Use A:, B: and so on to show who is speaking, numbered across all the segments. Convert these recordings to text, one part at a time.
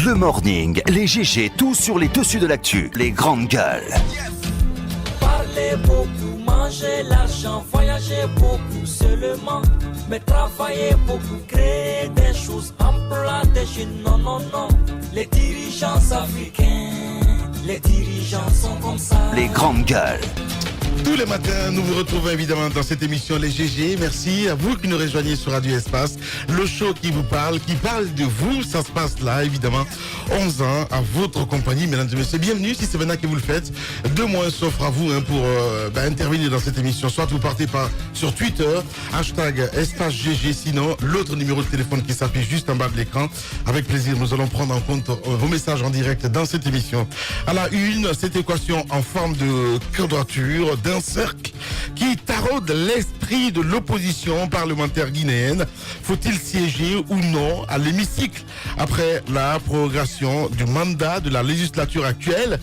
A: Le morning, les GG, tout sur les dessus de l'actu, les grandes gueules.
B: Parler beaucoup, manger l'argent, voyager beaucoup seulement, mais travailler beaucoup, créer des choses, emploi des jeunes, non, non, non. Les dirigeants africains, les dirigeants sont comme ça.
A: Les grandes gueules.
C: Tous les matins, nous vous retrouvons évidemment dans cette émission Les GG. Merci à vous qui nous rejoignez sur Radio Espace. Le show qui vous parle, qui parle de vous, ça se passe là, évidemment. 11 ans à votre compagnie, mesdames et messieurs. Bienvenue si c'est maintenant que vous le faites. 2 mois s'offrent à vous pour intervenir dans cette émission. Soit vous partez sur Twitter, hashtag Espace GG. Sinon, l'autre numéro de téléphone qui s'affiche juste en bas de l'écran. Avec plaisir, nous allons prendre en compte vos messages en direct dans cette émission. À la une, cette équation en forme de quadrature, d'un cercle qui taraude l'esprit de l'opposition parlementaire guinéenne. Faut-il siéger ou non à l'hémicycle après la prorogation du mandat de la législature actuelle?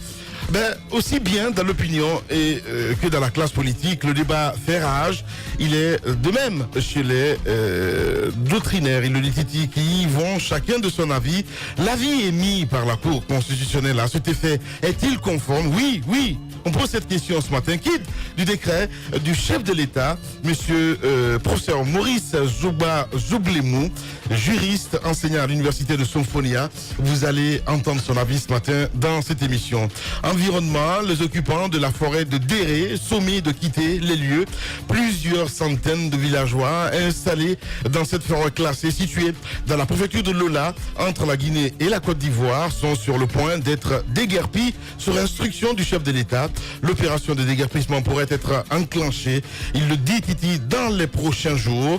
C: Aussi bien dans l'opinion que dans la classe politique, le débat fait rage. Il est de même chez les doctrinaires et le Titi qui vont chacun de son avis. L'avis émis par la Cour constitutionnelle à cet effet est-il conforme? Oui. On pose cette question ce matin. Quitte du décret du chef de l'État, monsieur professeur Maurice Zoublemou, juriste, enseignant à l'université de Somphonia. Vous allez entendre son avis ce matin dans cette émission. Environnement, les occupants de la forêt de Déré, sommés de quitter les lieux. Plusieurs centaines de villageois installés dans cette forêt classée située dans la préfecture de Lola, entre la Guinée et la Côte d'Ivoire, sont sur le point d'être déguerpis sur instruction du chef de l'État. L'opération de déguerpissement pourrait être enclenchée, il le dit Titi, dans les prochains jours.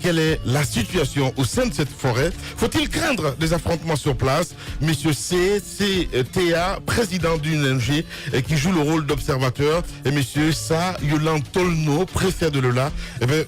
C: Quelle est la situation au sein de cette forêt? Faut-il craindre des affrontements sur place? Monsieur CCTA, président d'une ONG qui joue le rôle d'observateur, et monsieur Sa Yolande Tolno, préfet de Lola,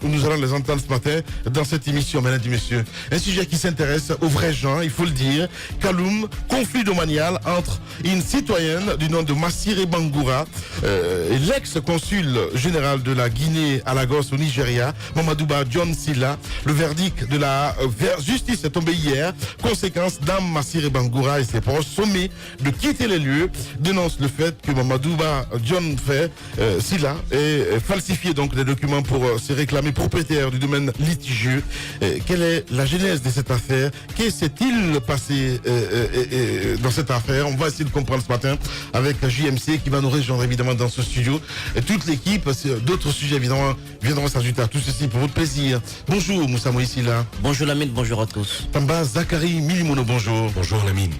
C: nous allons les entendre ce matin dans cette émission, mesdames et messieurs. Un sujet qui s'intéresse aux vrais gens, il faut le dire. Kaloum, conflit domanial entre une citoyenne du nom de Massiré Bangoura et l'ex-consul général de la Guinée à Lagos au Nigeria, Mamadouba John Silla. Le verdict de la justice est tombé hier. Conséquence, Dame Massiré Bangoura et ses proches, sommés de quitter les lieux, dénoncent le fait que Mamadouba John Silla ait falsifié donc des documents pour se réclamer propriétaire du domaine litigieux. Quelle est la genèse de cette affaire? Que s'est-il passé dans cette affaire? On va essayer de comprendre ce matin avec JMC qui va nous rejoindre évidemment dans ce studio. Et toute l'équipe, d'autres sujets évidemment viendront s'ajouter à tout ceci pour votre plaisir. Bonjour Moussa Moïsila.
D: Bonjour Lamine, bonjour à tous.
C: Tamba Zakari Milimono, bonjour.
E: Bonjour Lamine.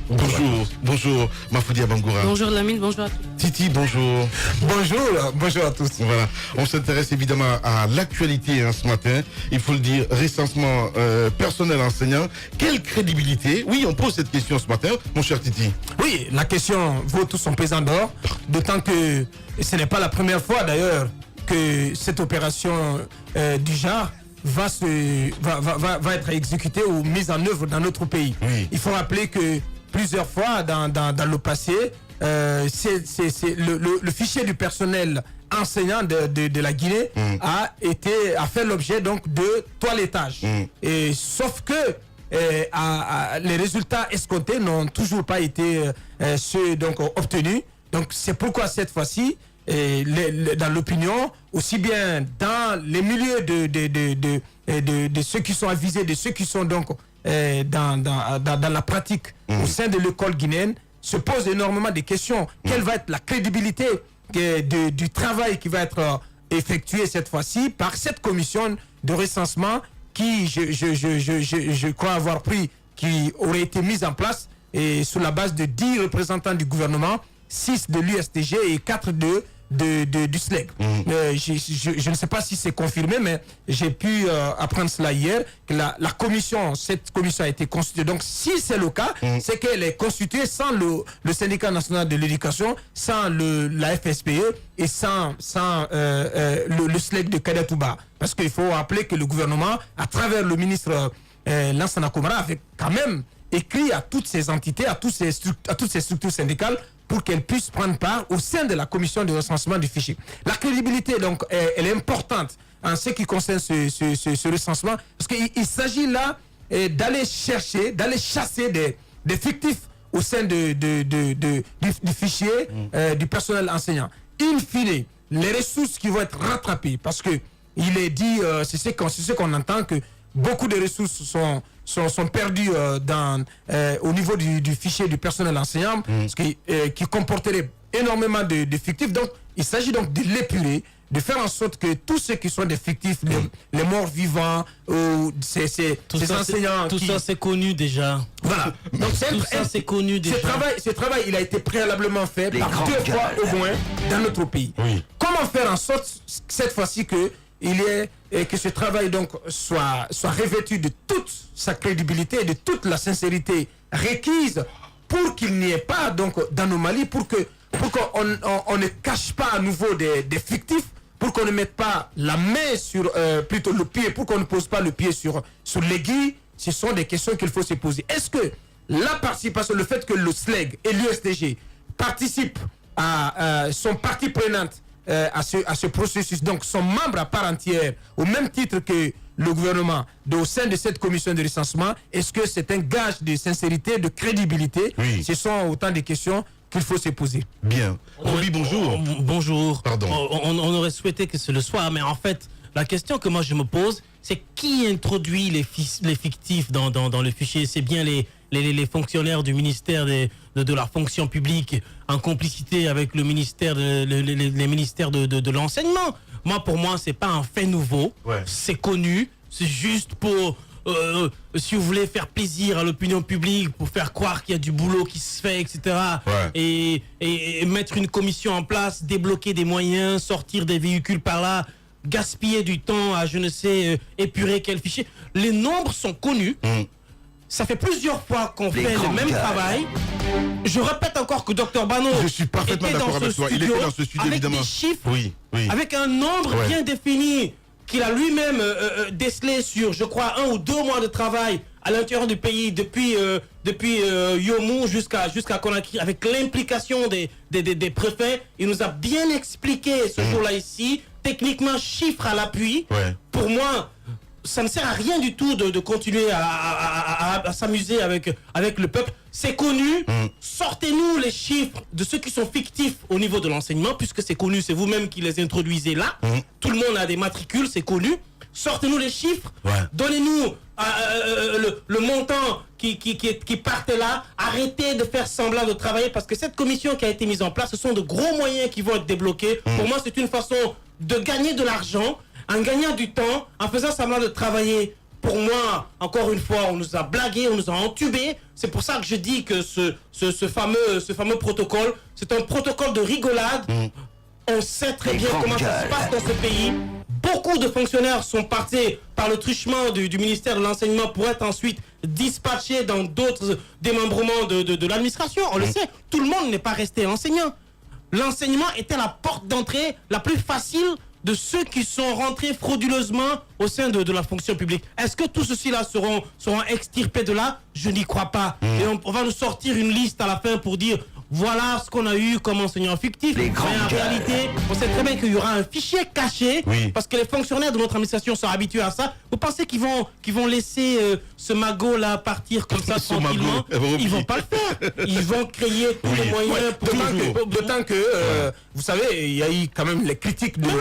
C: Bonjour Mafoudia Bangoura.
F: Bonjour Lamine, bonjour à tous.
C: Titi, bonjour.
E: Bonjour à tous.
C: Voilà, on s'intéresse évidemment à l'actualité ce matin. Il faut le dire, recensement personnel enseignant. Quelle crédibilité? Oui, on pose cette question ce matin, mon cher Titi.
E: Oui, la question vaut tout son pesant d'or, d'autant que ce n'est pas la première fois d'ailleurs que cette opération du genre va être exécutée ou mise en œuvre dans notre pays.
C: Oui.
E: Il faut rappeler que plusieurs fois dans le passé, le fichier du personnel enseignant de la Guinée a fait l'objet donc de toilettage. Et sauf que les résultats escomptés n'ont toujours pas été ceux donc obtenus. Donc c'est pourquoi cette fois-ci, dans l'opinion, aussi bien dans les milieux de ceux qui sont avisés, de ceux qui sont donc dans la pratique au sein de l'école guinéenne, se posent énormément de questions. Quelle va être la crédibilité du travail qui va être effectué cette fois-ci par cette commission de recensement qui, je crois avoir pris, qui aurait été mise en place et sous la base de 10 représentants du gouvernement, 6 de l'USTG et 4 du SLEG. Je ne sais pas si c'est confirmé, mais j'ai pu apprendre cela hier, que cette commission a été constituée. Donc si c'est le cas, c'est qu'elle est constituée sans le syndicat national de l'éducation, sans la FSPE et sans le SLEG de Kadetouba. Parce qu'il faut rappeler que le gouvernement, à travers le ministre Lansana Komara, avait quand même écrit à toutes ces entités, à toutes ces structures syndicales, pour qu'elles puissent prendre part au sein de la commission de recensement du fichier. La crédibilité, donc, elle est importante en ce qui concerne ce recensement, parce qu'il s'agit là d'aller chasser des fictifs au sein du fichier du personnel enseignant. In fine, les ressources qui vont être rattrapées, parce que il est dit, c'est ce qu'on entend, que beaucoup de ressources sont perdues au niveau du fichier du personnel enseignant, ce qui comporterait énormément de fictifs. Donc, il s'agit donc de l'épurer, de faire en sorte que tous ceux qui sont des fictifs, les morts vivants, ou ces enseignants...
D: Tout ça, c'est connu déjà.
E: Voilà. Donc,
D: Tout ça, c'est connu déjà.
E: Ce travail, il a été préalablement fait par 2 fois au moins dans notre pays.
C: Oui.
E: Comment faire en sorte, cette fois-ci, que ce travail donc soit revêtu de toute sa crédibilité et de toute la sincérité requise pour qu'il n'y ait pas donc d'anomalie, pour qu'on ne cache pas à nouveau des fictifs, pour qu'on ne mette pas la main sur, plutôt le pied, pour qu'on ne pose pas le pied sur l'aiguille. Ce sont des questions qu'il faut se poser. Est-ce que la participation, le fait que le SLEG et l'USTG participent sont partie prenante à ce processus, donc sont membres à part entière, au même titre que le gouvernement, au sein de cette commission de recensement, est-ce que c'est un gage de sincérité, de crédibilité?
C: Oui.
E: Ce sont autant de questions qu'il faut se poser.
C: Bien. Oui, bonjour.
D: Bonjour.
C: Pardon.
D: On aurait souhaité que ce le soit, mais en fait, la question que moi je me pose, c'est qui introduit les fictifs dans le fichier? C'est bien les fonctionnaires du ministère de la fonction publique en complicité avec le ministère les ministères de l'enseignement. Pour moi, c'est pas un fait nouveau.
C: Ouais.
D: C'est connu. C'est juste pour, si vous voulez, faire plaisir à l'opinion publique, pour faire croire qu'il y a du boulot qui se fait, etc.
C: Ouais.
D: Et mettre une commission en place, débloquer des moyens, sortir des véhicules par là, gaspiller du temps à je ne sais épurer quel fichier. Les nombres sont connus. Ça fait plusieurs fois qu'on fait le même travail. Je répète encore que Dr Bano
C: Je suis parfaitement d'accord avec toi. Il était dans ce studio,
D: avec
C: évidemment.
D: des chiffres,
C: Oui.
D: avec un nombre bien défini qu'il a lui-même décelé sur, je crois, 1 ou 2 mois de travail à l'intérieur du pays depuis Yomou jusqu'à Conakry, avec l'implication des préfets. Il nous a bien expliqué ce jour-là ici, techniquement, chiffres à l'appui.
C: Ouais.
D: Pour moi, ça ne sert à rien du tout de continuer à s'amuser avec le peuple. C'est connu. Sortez-nous les chiffres de ceux qui sont fictifs au niveau de l'enseignement, puisque c'est connu, c'est vous-même qui les introduisez là. Tout le monde a des matricules, c'est connu. Sortez-nous les chiffres.
C: Ouais.
D: Donnez-nous le montant qui partait là. Arrêtez de faire semblant de travailler, parce que cette commission qui a été mise en place, ce sont de gros moyens qui vont être débloqués. Pour moi, c'est une façon de gagner de l'argent en gagnant du temps, en faisant semblant de travailler. Pour moi, encore une fois, on nous a blagué, on nous a entubés. C'est pour ça que je dis que ce fameux protocole, c'est un protocole de rigolade. On sait très bien comment ça se passe dans ce pays. Beaucoup de fonctionnaires sont partis par le truchement du ministère de l'Enseignement pour être ensuite dispatchés dans d'autres démembrements de l'administration. On le sait, tout le monde n'est pas resté enseignant. L'enseignement était la porte d'entrée la plus facile de ceux qui sont rentrés frauduleusement au sein de la fonction publique. Est-ce que tous ceux-là seront extirpés de là? Je n'y crois pas. Et on va nous sortir une liste à la fin pour dire voilà ce qu'on a eu comme enseignant fictif. Mais en réalité, on sait très bien qu'il y aura un fichier caché, parce que les fonctionnaires de notre administration sont habitués à ça. Vous pensez qu'ils vont laisser ce magot-là partir comme ça tranquillement? Ils vont pas le faire. Ils vont créer tous les moyens pour
E: D'autant que, vous savez, il y a eu quand même les critiques d'un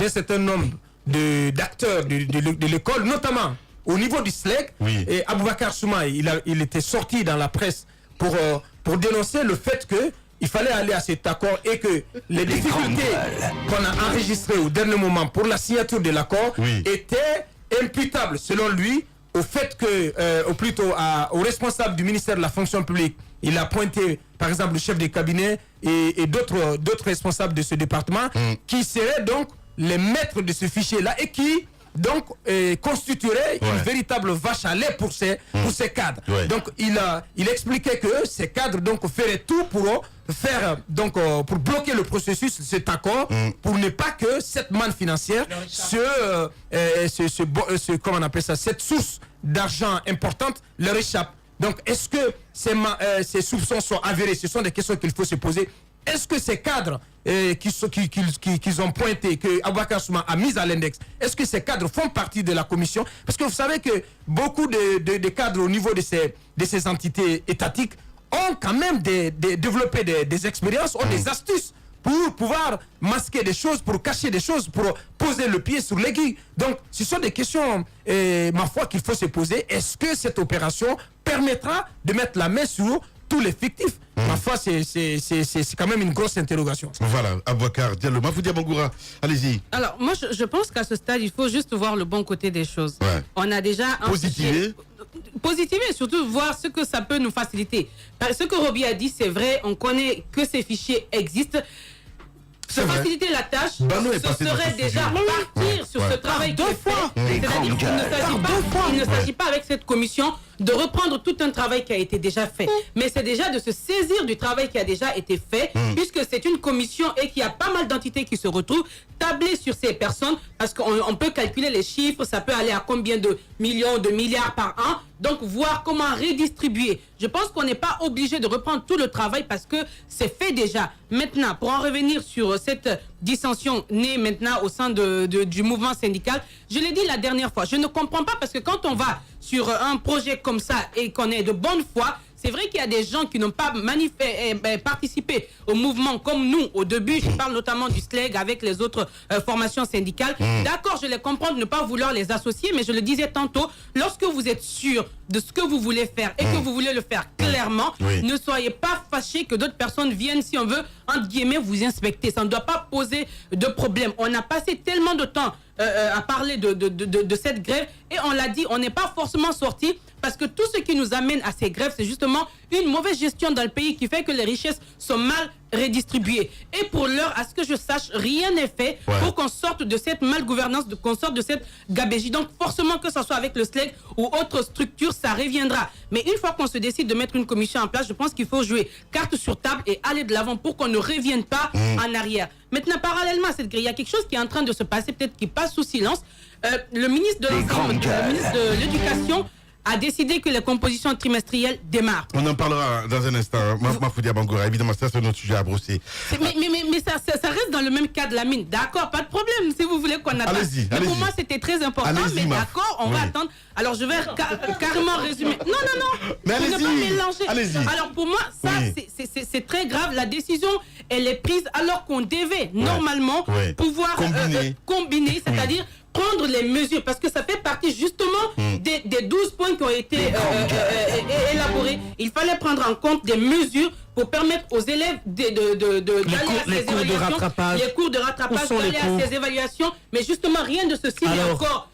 E: certain nombre d'acteurs de l'école, notamment au niveau du SLEG. Et Aboubacar Souma, il était sorti dans la presse pour dénoncer le fait qu'il fallait aller à cet accord et que les difficultés qu'on a enregistrées au dernier moment pour la signature de l'accord étaient imputables, selon lui, au fait que, ou plutôt au responsable du ministère de la fonction publique. Il a pointé, par exemple, le chef de cabinet et d'autres responsables de ce département qui seraient donc les maîtres de ce fichier-là et qui donc constituerait une véritable vache à lait pour ces cadres. Donc il expliquait que ces cadres donc feraient tout pour faire pour bloquer le processus, cet accord, pour ne pas que cette manne financière comment on appelle ça, cette source d'argent importante leur échappe. Donc est-ce que ces soupçons sont avérés? Ce sont des questions qu'il faut se poser. est-ce que ces cadres qu'ils ont pointés, que Aboubacar Souma a mis à l'index, est-ce que ces cadres font partie de la commission? Parce que vous savez que beaucoup de cadres au niveau de ces entités étatiques ont quand même développé des expériences, ont des astuces pour pouvoir masquer des choses, pour cacher des choses, pour poser le pied sur l'aiguille. Donc, ce sont des questions, ma foi, qu'il faut se poser. Est-ce que cette opération permettra de mettre la main sur tous les fictifs? Ma foi, c'est quand même une grosse interrogation.
C: Voilà, Aboubacar Diallo. Mafoudia Bangoura, allez-y.
F: Alors, moi, je pense qu'à ce stade, il faut juste voir le bon côté des choses.
C: Ouais.
F: On a déjà... Positiver et surtout voir ce que ça peut nous faciliter. Ce que Roby a dit, c'est vrai, on connaît que ces fichiers existent. Se faciliter la tâche, ce serait déjà partir sur ce travail qui est fait. C'est-à-dire qu'il ne s'agit pas avec cette commission de reprendre tout un travail qui a été déjà fait. Mais c'est déjà de se saisir du travail qui a déjà été fait, puisque c'est une commission et qu'il y a pas mal d'entités qui se retrouvent, tabler sur ces personnes, parce qu'on peut calculer les chiffres, ça peut aller à combien de millions, de milliards par an, donc voir comment redistribuer. Je pense qu'on n'est pas obligé de reprendre tout le travail parce que c'est fait déjà. Maintenant, pour en revenir sur cette dissension née maintenant au sein du mouvement syndical, je l'ai dit la dernière fois, je ne comprends pas parce que quand on va sur un projet comme ça et qu'on est de bonne foi, c'est vrai qu'il y a des gens qui n'ont pas participé au mouvement comme nous au début. Je parle notamment du SLEG avec les autres formations syndicales. D'accord, je les comprends de ne pas vouloir les associer, mais je le disais tantôt, lorsque vous êtes sûr de ce que vous voulez faire et que vous voulez le faire clairement, ne soyez pas fâchés que d'autres personnes viennent, si on veut, entre guillemets, vous inspecter. Ça ne doit pas poser de problème. On a passé tellement de temps à parler de cette grève et on l'a dit, on n'est pas forcément sorti parce que tout ce qui nous amène à ces grèves, c'est justement une mauvaise gestion dans le pays qui fait que les richesses sont mal redistribuées. Et pour l'heure, à ce que je sache, rien n'est fait pour qu'on sorte de cette malgouvernance, qu'on sorte de cette gabégie. Donc forcément que ce soit avec le SLEG ou autre structure, ça reviendra. Mais une fois qu'on se décide de mettre une commission en place, je pense qu'il faut jouer carte sur table et aller de l'avant pour qu'on ne revienne pas en arrière. Maintenant, parallèlement à cette grille, il y a quelque chose qui est en train de se passer, peut-être qui passe sous silence. Le ministre de l'Enseignement, le ministre de l'Éducation a décidé que les compositions trimestrielles démarrent.
C: On en parlera dans un instant. Mafoudia Bangoura, évidemment, ça c'est notre sujet à brosser.
F: Mais ça reste dans le même cas de la mine. D'accord, pas de problème, si vous voulez qu'on attende. Mais pour moi, c'était très important, mais d'accord, on va attendre. Alors, je vais carrément résumer. Non,
C: mais
F: pour ne pas mélanger.
C: Allez-y.
F: Alors, pour moi, ça, c'est très grave. La décision, elle est prise alors qu'on devait normalement pouvoir combiner, c'est-à-dire prendre les mesures, parce que ça fait partie justement des 12 points qui ont été élaborés. Il fallait prendre en compte des mesures pour permettre aux élèves d'aller à ces évaluations, les cours de rattrapage, d'aller à ces évaluations, mais justement rien de ceci n'est encore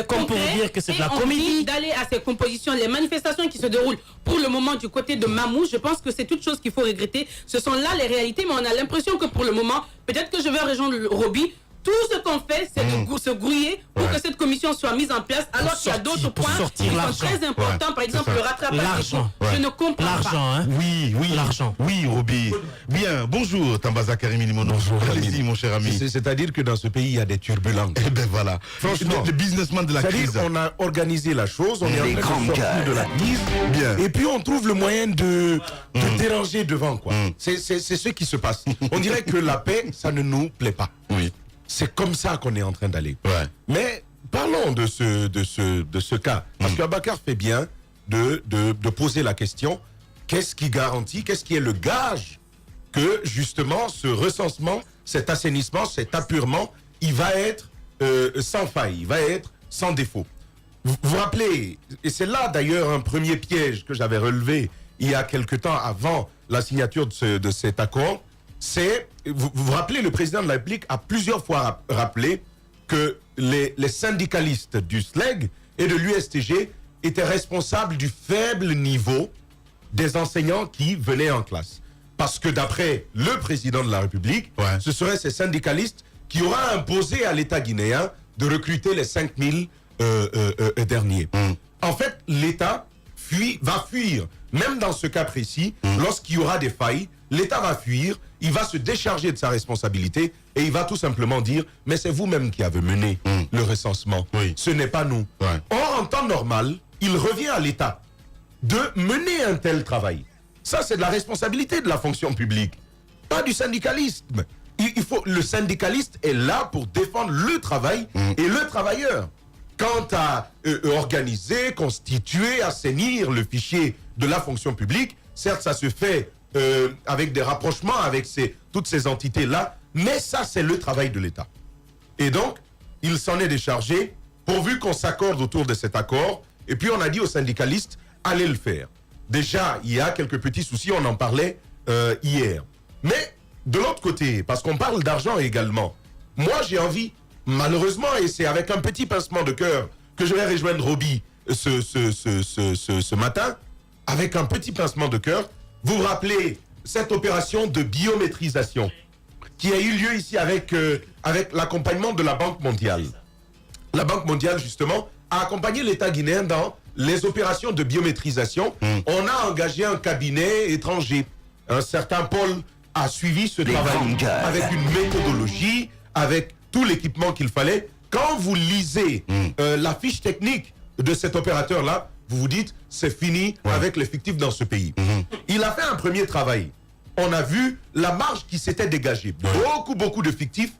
D: comme pour dire que c'est de la comédie,
F: d'aller à ces compositions, les manifestations qui se déroulent pour le moment du côté de Mamou, je pense que c'est toute chose qu'il faut regretter. Ce sont là les réalités, mais on a l'impression que pour le moment, peut-être que je vais rejoindre Roby, tout ce qu'on fait, c'est de se grouiller pour que cette commission soit mise en place, alors qu'il y a d'autres points qui sont très importants, par exemple le rattrapage.
D: L'argent.
F: Je ne comprends
D: l'argent,
F: pas.
D: Hein?
C: Oui,
D: l'argent.
C: Oui, Roby. Bien, bonjour Tambaza Karimi Limono.
G: Bonjour,
C: allez-y, mon cher ami.
G: C'est-à-dire que dans ce pays, il y a des turbulences.
C: Eh ben voilà.
G: Franchement,
C: le businessman de la crise.
G: C'est-à-dire qu'on a organisé la chose, on est en train de sortir de la crise,
C: Bien.
G: et puis on trouve le moyen de déranger devant, quoi. C'est ce qui se passe. On dirait que la paix, ça ne nous plaît pas.
C: Oui.
G: C'est comme ça qu'on est en train d'aller.
C: Ouais.
G: Mais parlons de ce cas. Parce qu'Aboubacar fait bien de poser la question, qu'est-ce qui garantit, qu'est-ce qui est le gage que justement ce recensement, cet assainissement, cet apurement, il va être sans faille, il va être sans défaut. Vous vous rappelez, et c'est là d'ailleurs un premier piège que j'avais relevé il y a quelque temps avant la signature de cet accord, c'est, vous vous rappelez, le président de la République a plusieurs fois rappelé que les syndicalistes du SLEG et de l'USTG étaient responsables du faible niveau des enseignants qui venaient en classe. Parce que d'après le président de la République, ce seraient ces syndicalistes qui auraient imposé à l'État guinéen de recruter les 5000 derniers. En fait, l'État va fuir, même dans ce cas précis, lorsqu'il y aura des failles, l'État va fuir, il va se décharger de sa responsabilité et il va tout simplement dire « Mais c'est vous-même qui avez mené le recensement, ce n'est pas nous. » Or, en temps normal, il revient à l'État de mener un tel travail. Ça, c'est de la responsabilité de la fonction publique. pas du syndicalisme. Le syndicaliste est là pour défendre le travail et le travailleur. Quant à organiser, constituer, assainir le fichier de la fonction publique, certes, ça se fait avec des rapprochements avec toutes ces entités-là, mais ça, c'est le travail de l'État. Et donc, il s'en est déchargé, pourvu qu'on s'accorde autour de cet accord, et puis on a dit aux syndicalistes, allez le faire. Déjà, il y a quelques petits soucis, on en parlait hier. Mais, de l'autre côté, parce qu'on parle d'argent également, moi j'ai envie, malheureusement, et c'est avec un petit pincement de cœur que je vais rejoindre Roby ce matin, avec un petit pincement de cœur, vous vous rappelez cette opération de biométrisation qui a eu lieu ici avec l'accompagnement de la Banque mondiale. La Banque mondiale, justement, a accompagné l'État guinéen dans les opérations de biométrisation. On a engagé un cabinet étranger. Un certain Paul a suivi ce travail avec une méthodologie, avec tout l'équipement qu'il fallait. Quand vous lisez la fiche technique de cet opérateur-là, vous vous dites, c'est fini avec l'effectif dans ce pays. Il a fait un premier travail. On a vu la marge qui s'était dégagée. Beaucoup de fictifs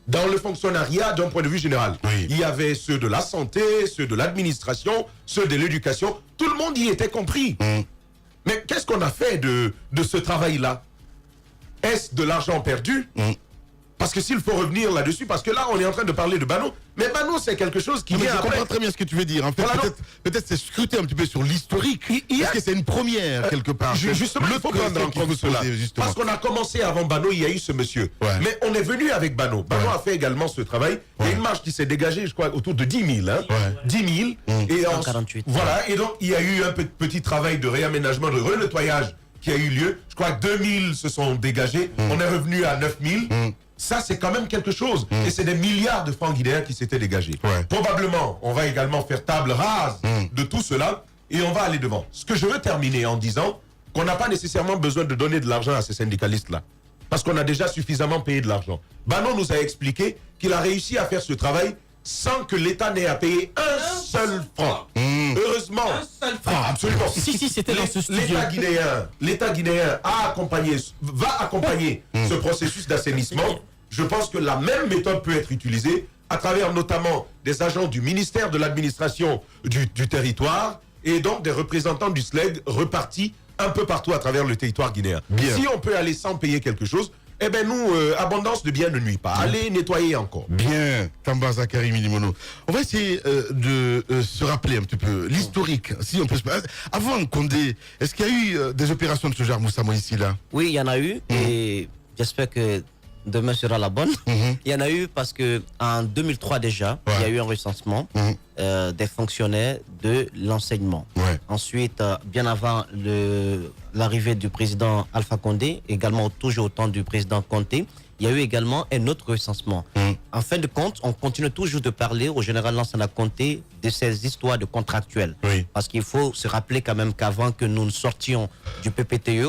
G: dans le fonctionnariat d'un point de vue général. Il y avait ceux de la santé, ceux de l'administration, ceux de l'éducation. Tout le monde y était compris. Mais qu'est-ce qu'on a fait de ce travail-là? Est-ce de l'argent perdu? Parce que s'il faut revenir là-dessus, parce que là, on est en train de parler de Bano, mais Bano, c'est quelque chose qui vient
C: je
G: après.
C: comprends très bien ce que tu veux dire. En fait,
G: Voilà,
C: peut-être c'est scruter un petit peu sur l'historique. Est-ce que c'est une première quelque part?
G: Justement, il faut prendre en compte cela. Parce qu'on a commencé avant Bano, il y a eu ce monsieur. Mais on est venu avec Bano. Bano a fait également ce travail. Il y a une marge qui s'est dégagée, je crois, autour de 10 000. 10 000. Et
H: 48.
G: Voilà. Et donc, il y a eu un petit travail de réaménagement, de renettoyage qui a eu lieu. Je crois que 2 000 se sont dégagés. On est revenu à 9 000. Ça, c'est quand même quelque chose. Et c'est des milliards de francs guinéens qui s'étaient dégagés. Probablement, on va également faire table rase de tout cela et on va aller devant. Ce que je veux terminer en disant qu'on n'a pas nécessairement besoin de donner de l'argent à ces syndicalistes-là. Parce qu'on a déjà suffisamment payé de l'argent. Bano nous a expliqué qu'il a réussi à faire ce travail sans que l'État n'ait à payer un seul franc. Heureusement.
D: Un seul franc.
G: Absolument.
E: Si, c'était dans ce studio.
G: L'État guinéen va accompagner ce processus d'assainissement. Je pense que la même méthode peut être utilisée à travers notamment des agents du ministère de l'administration du territoire et donc des représentants du SLEG repartis un peu partout à travers le territoire guinéen. Si on peut aller sans payer quelque chose, eh bien nous, abondance de biens ne nuit pas. Allez nettoyer encore.
C: Bien, Tamba Zakari Milimono. On va essayer de se rappeler un petit peu l'historique. Si on peut avant Condé, est-ce qu'il y a eu des opérations de ce genre, Moussa ici là?
H: Oui, il y en a eu et j'espère que demain sera la bonne. Il y en a eu parce que en 2003 déjà, il y a eu un recensement des fonctionnaires de l'enseignement. Ensuite, bien avant l'arrivée du président Alpha Condé, également toujours au temps du président Conté, il y a eu également un autre recensement. En fin de compte, on continue toujours de parler au général Lansana Conté de ces histoires de contractuels. Parce qu'il faut se rappeler quand même qu'avant que nous sortions du PPTE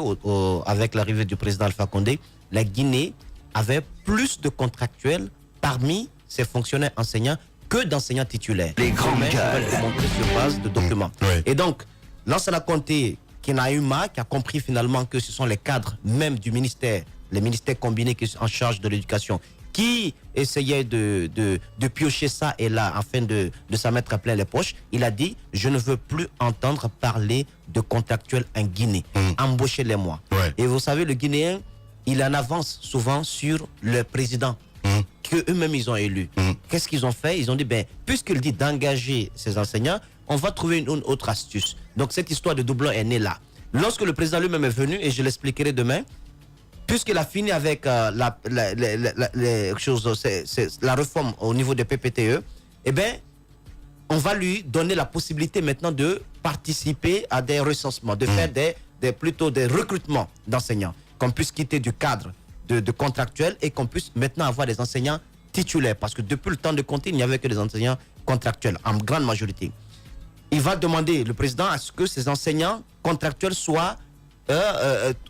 H: avec l'arrivée du président Alpha Condé, la Guinée avait plus de contractuels parmi ses fonctionnaires enseignants que d'enseignants titulaires.
A: Les grandes gueules.
H: Montré sur base de documents. Et donc, Lansana Conté, qui n'a eu marre, qui a compris finalement que ce sont les cadres même du ministère, les ministères combinés qui sont en charge de l'éducation, qui essayaient de piocher ça et là afin de s'en mettre à plein les poches. Il a dit, je ne veux plus entendre parler de contractuels en Guinée. Embauchez-les-moi. Et vous savez, le Guinéen, il en avance souvent sur le président qu'eux-mêmes ils ont élu. Qu'est-ce qu'ils ont fait? Ils ont dit, puisqu'il dit d'engager ses enseignants, on va trouver une autre astuce. Donc cette histoire de doublon est née là. Lorsque le président lui-même est venu, et je l'expliquerai demain, puisqu'il a fini avec la réforme au niveau des PPTE, eh bien, on va lui donner la possibilité maintenant de participer à des recensements, de faire plutôt des recrutements d'enseignants, qu'on puisse quitter du cadre de contractuels et qu'on puisse maintenant avoir des enseignants titulaires. Parce que depuis le temps de Conté, il n'y avait que des enseignants contractuels, en grande majorité. Il va demander, le président, à ce que ces enseignants contractuels soient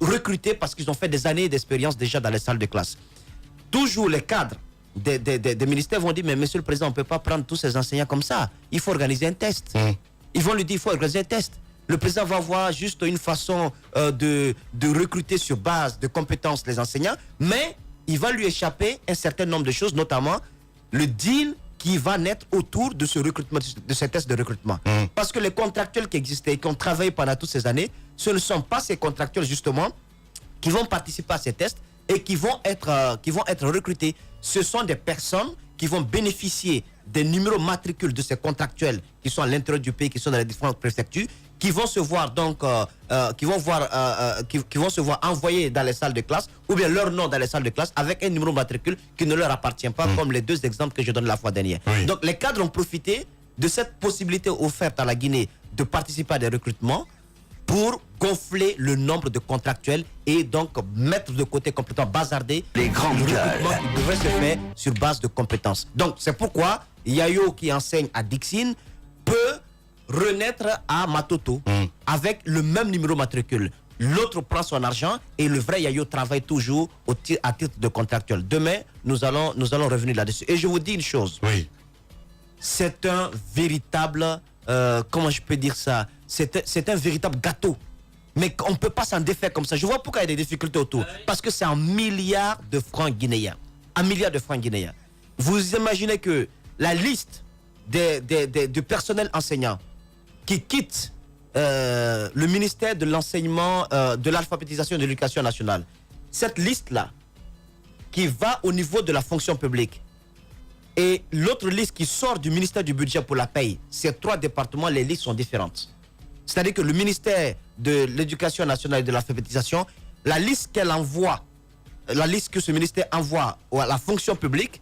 H: recrutés parce qu'ils ont fait des années d'expérience déjà dans les salles de classe. Toujours les cadres des ministères vont dire, mais monsieur le président, on ne peut pas prendre tous ces enseignants comme ça. Il faut organiser un test. Ils vont lui dire, il faut organiser un test. Le président va avoir juste une façon de recruter sur base de compétences les enseignants, mais il va lui échapper un certain nombre de choses, notamment le deal qui va naître autour de ce recrutement, de ces tests de recrutement. Parce que les contractuels qui existaient et qui ont travaillé pendant toutes ces années, ce ne sont pas ces contractuels justement qui vont participer à ces tests et qui vont être recrutés. Ce sont des personnes qui vont bénéficier des numéros matricules de ces contractuels qui sont à l'intérieur du pays, qui sont dans les différentes préfectures, qui vont se voir donc, qui vont se voir envoyer dans les salles de classe, ou bien leur nom dans les salles de classe avec un numéro matricule qui ne leur appartient pas, comme les 2 exemples que je donne la fois dernière. Donc les cadres ont profité de cette possibilité offerte à la Guinée de participer à des recrutements pour gonfler le nombre de contractuels et donc mettre de côté complètement bazarder
A: les grands
H: le recrutement qui devrait se faire sur base de compétences. Donc c'est pourquoi Yayo qui enseigne à Dixine peut renaître à Matoto avec le même numéro matricule. L'autre prend son argent et le vrai Yayo travaille toujours à titre de contractuel. Demain, nous allons revenir là-dessus. Et je vous dis une chose.
C: Oui.
H: C'est un véritable, comment je peux dire ça, c'est un véritable gâteau. Mais on ne peut pas s'en défaire comme ça. Je vois pourquoi il y a des difficultés autour. Parce que c'est 1 milliard de francs guinéens. 1 milliard de francs guinéens. Vous imaginez que la liste du personnel enseignant qui quitte le ministère de l'enseignement, de l'alphabétisation et de l'éducation nationale, cette liste-là, qui va au niveau de la fonction publique, et l'autre liste qui sort du ministère du budget pour la paye, ces 3 départements, les listes sont différentes. C'est-à-dire que le ministère de l'Éducation nationale et de l'alphabétisation, la liste qu'elle envoie, la liste que ce ministère envoie à la fonction publique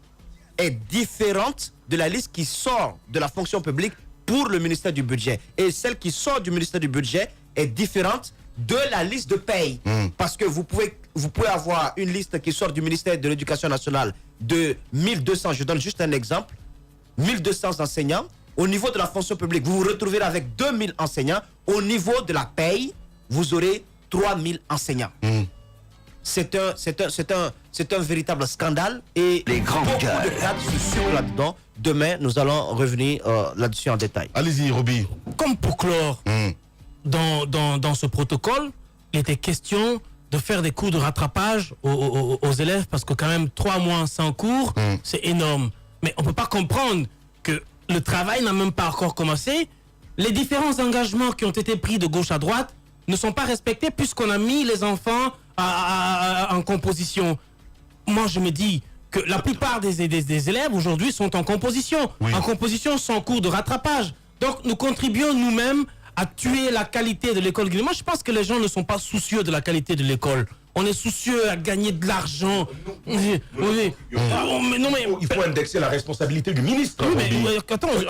H: est différente de la liste qui sort de la fonction publique pour le ministère du budget. Et celle qui sort du ministère du budget est différente de la liste de paye. Parce que vous pouvez avoir une liste qui sort du ministère de l'Éducation nationale de 1200, je donne juste un exemple, 1200 enseignants. Au niveau de la fonction publique, vous vous retrouverez avec 2000 enseignants. Au niveau de la paye, vous aurez 3000 enseignants. C'est un véritable scandale et
A: les grands
H: beaucoup de cadres se suivent là-dedans. Demain, nous allons revenir là-dessus en détail.
C: Allez-y, Roby.
D: Comme pour clore, dans ce protocole, il était question de faire des cours de rattrapage aux élèves parce que quand même 3 mois sans cours, c'est énorme. Mais on ne peut pas comprendre que le travail n'a même pas encore commencé. Les différents engagements qui ont été pris de gauche à droite ne sont pas respectés puisqu'on a mis les enfants en composition. Moi, je me dis que la plupart des élèves aujourd'hui sont en composition. En composition sans cours de rattrapage. Donc, nous contribuons nous-mêmes à tuer la qualité de l'école guinéenne. Moi, je pense que les gens ne sont pas soucieux de la qualité de l'école. On est soucieux à gagner de l'argent.
G: Il faut indexer la responsabilité du ministre.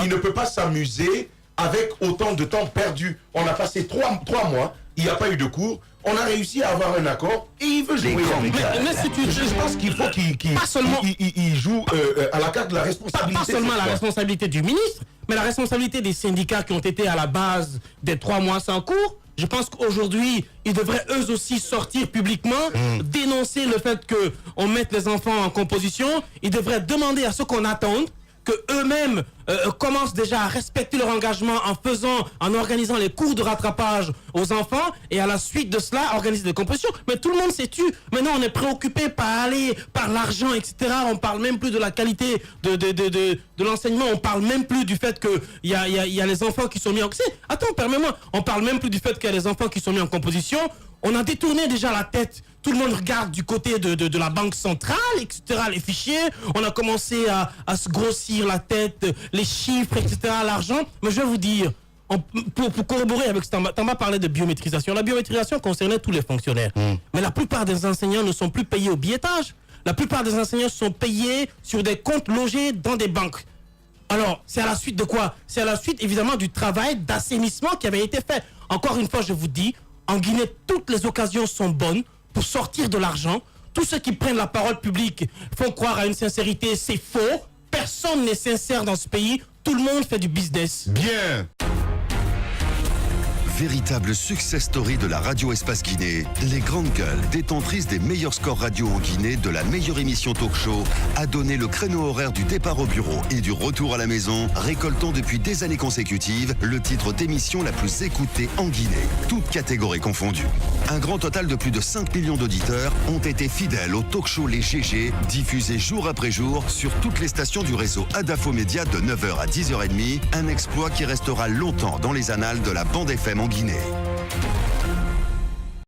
G: Il ne peut pas s'amuser avec autant de temps perdu. On a passé 3 mois, il n'y a pas eu de cours, on a réussi à avoir un accord et il veut jouer avec je pense qu'il faut qu'il joue à la carte de la responsabilité.
D: Pas seulement la responsabilité du ministre, mais la responsabilité des syndicats qui ont été à la base des 3 mois sans cours. Je pense qu'aujourd'hui, ils devraient eux aussi sortir publiquement, dénoncer le fait qu'on mette les enfants en composition. Ils devraient demander à ceux qu'on attende que eux-mêmes commencent déjà à respecter leur engagement en organisant les cours de rattrapage aux enfants et à la suite de cela, organiser des compositions. Mais tout le monde s'est tu. Maintenant, on est préoccupé par l'argent, etc. On parle même plus de la qualité de l'enseignement. On parle même plus du fait qu'il y a les enfants qui sont mis en... Attends, permets-moi. On parle même plus du fait qu'il y a les enfants qui sont mis en composition. On a détourné déjà la tête. Tout le monde regarde du côté de la banque centrale, etc., les fichiers. On a commencé à se grossir la tête, les chiffres, etc., l'argent. Mais je vais vous dire, pour corroborer avec ce Tamba parlait de biométrisation. La biométrisation concernait tous les fonctionnaires. Mais la plupart des enseignants ne sont plus payés au billettage. La plupart des enseignants sont payés sur des comptes logés dans des banques. Alors, c'est à la suite de quoi? C'est à la suite, évidemment, du travail d'assainissement qui avait été fait. Encore une fois, je vous dis, en Guinée, toutes les occasions sont bonnes pour sortir de l'argent. Tous ceux qui prennent la parole publique font croire à une sincérité, c'est faux. Personne n'est sincère dans ce pays. Tout le monde fait du business.
C: Bien.
A: véritable success story de la radio Espace Guinée, les Grandes Gueules, détentrices des meilleurs scores radio en Guinée de la meilleure émission talk show, a donné le créneau horaire du départ au bureau et du retour à la maison, récoltant depuis des années consécutives le titre d'émission la plus écoutée en Guinée, toutes catégories confondues. Un grand total de plus de 5 millions d'auditeurs ont été fidèles au talk show Les GG, diffusé jour après jour sur toutes les stations du réseau Adafo Média de 9h à 10h30, un exploit qui restera longtemps dans les annales de la bande FM en Guinée.